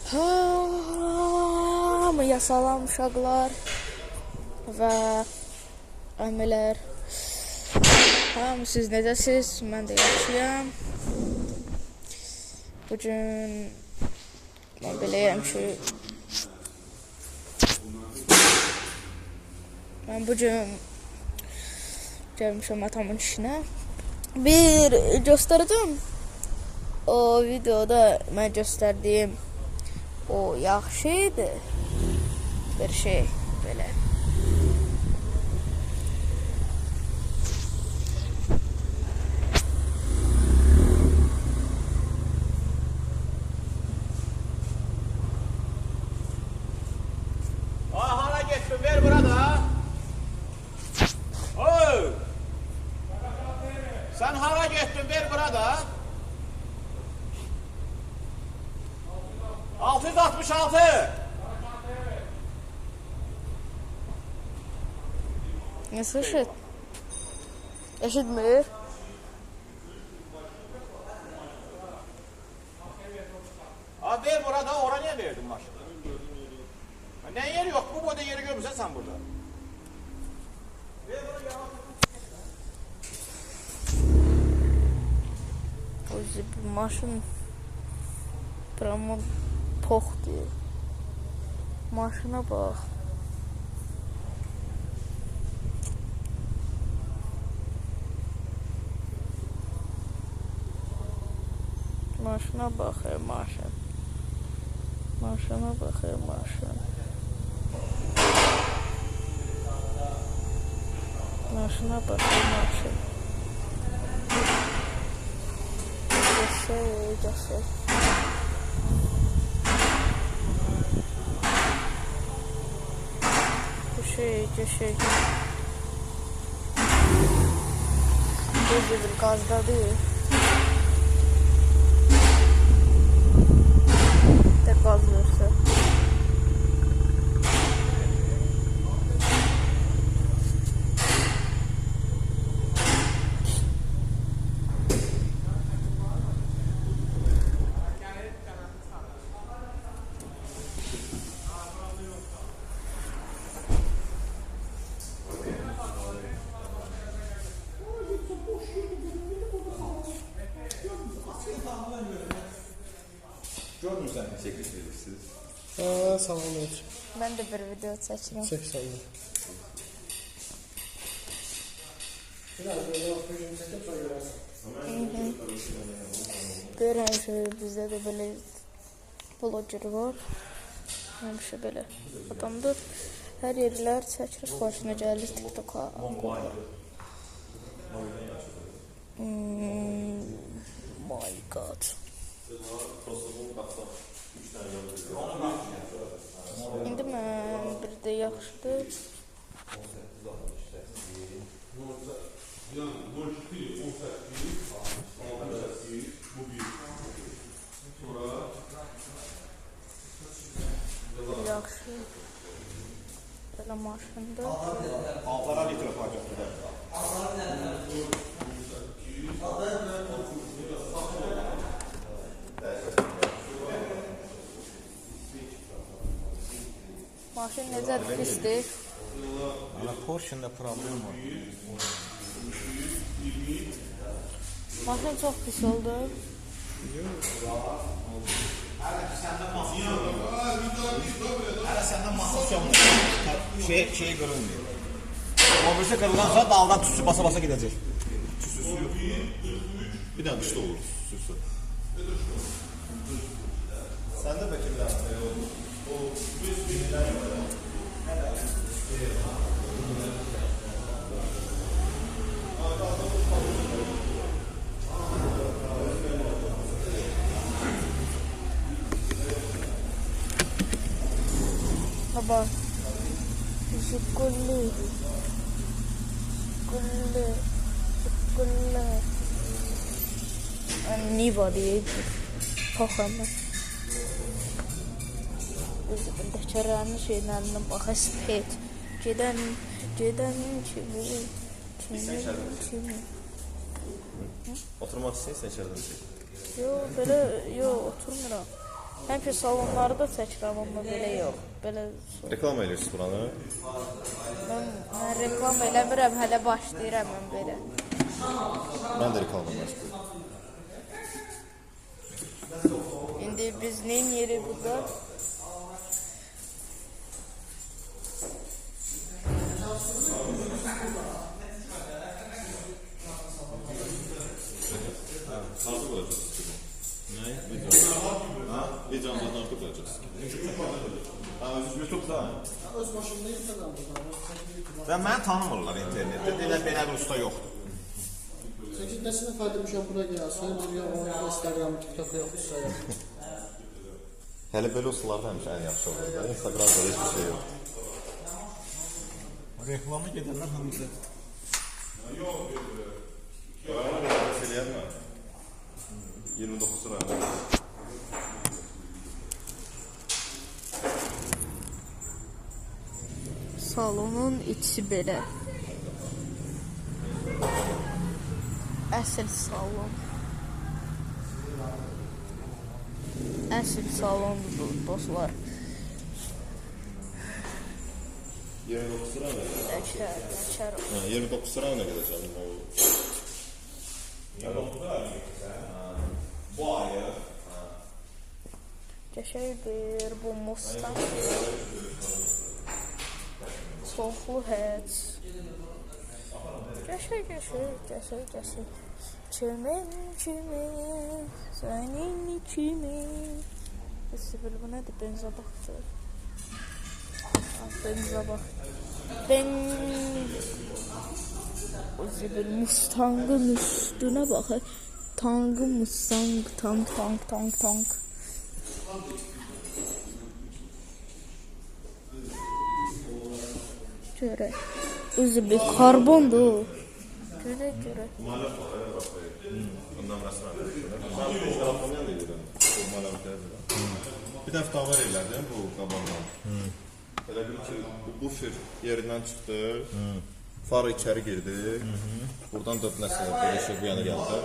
Hamıya salam uşaqlar və əmilər. Siz necəsiz? Mən də yaxşıyam. Bugün mən beləyəm ki, mən bugün gəlmişəm atamın işinə. Bir göstərdim. O videoda mən göstərdiyim o yaxşı idi. Bir şey belə. Hara getdin? Ver burada. Oy! Sen hara getdin? Ver burada. 666. Nasıl eşit? Eşitmir. Abi ver burada. Oraya niye verdin maşını? Ne yeri yok? Bu boyda yeri görmüşsen sen burada. Ver burada ya. O bu maşın prama poxdur. Maşına bax. Maşına bax, maşın. Maşına bax, maşın. Maşına bax, maşın. Göster. Şey. Gözüm gazda değil. De gaz verse. Gördün sen ne çekmiş verirsiniz? Salam aleyküm. Ben de bir video çəkirəm. Çək salam. Biraz böyle oturun çəkib sonra görərsən. Görən bizdə də belə blogger var. Həmişə belə adamdır. Hər yerlər çəkilir, başına gəlir TikTok-a. My God. İndi mən bir də yaxşıdır. Yaxşı. Belə maşındır. Altlara litre paketler. Maşın necədir, pisdir? Porsche'da problem var. Maşın çox pis oldu. Hala senden masası yok. Şey kırılmıyor. Mobilse kırılan sonra daldan tüsü basa gidecek. Tüsüsü yok. Bir daha dışta olur tüsüsü. Sen de belki bir daha. Baba. Şükürlü. Niva diye paxamı. Bizim dəkərlərin şeylərindən bax, spet. Gedən kimi. Oturmak istəyirsən içərdən çək. Yo, belə, yo, oturmuram. Həmişə salonlarda çəkirəm, amma belə yox. Belə Reklam edirsiniz buranı. mən reklam eləmirəm, hələ başlayıram mən belə. Ben de reklamla başlıyorum. İndi biz neyin yeri burada? Artık olacağız. Ne? Video. Ha? Videomuzdan artık olacağız. Ha, YouTube'da. Öz başımda yıkadan burada. Ben beni tanımırlar internette. Deyirlər belə bir usta yoxdur. 8 dəsinə faydamışam bura gəlsin. Bir ya Instagram, TikTok yoxdursa ya. Hələ belə ustalarda həmişə ən yaxşı olur da. Instagramda heç bir şey yox. Reklamı gedənlər hamısı. Yox, yox. Eləyər mi? 29 lira. Salonun içi belə. Əsl salon. Əsl salondur dostlar. 29 lira mı? Açar. 29 lira nə qədər canım o? Bu ayı. Qəşəngdir bu Mustang. Çoxlu həc. Qəşəng. Çimin, sənin içimin. Sıfır bu nədir? Benza baxdı. Benza bax. O zibil Mustang'ın üstüne bak. Tangı Mustang, tank. Göre. Özü bir karbondu. Göre. Ondan rasına bir dəfə davar elədi bu qabandan. Elə bil ki, bu bufer yerindən çıxdı. Far içəri girdi. Buradan 4 nəsə bir işıq bu yana gəldi.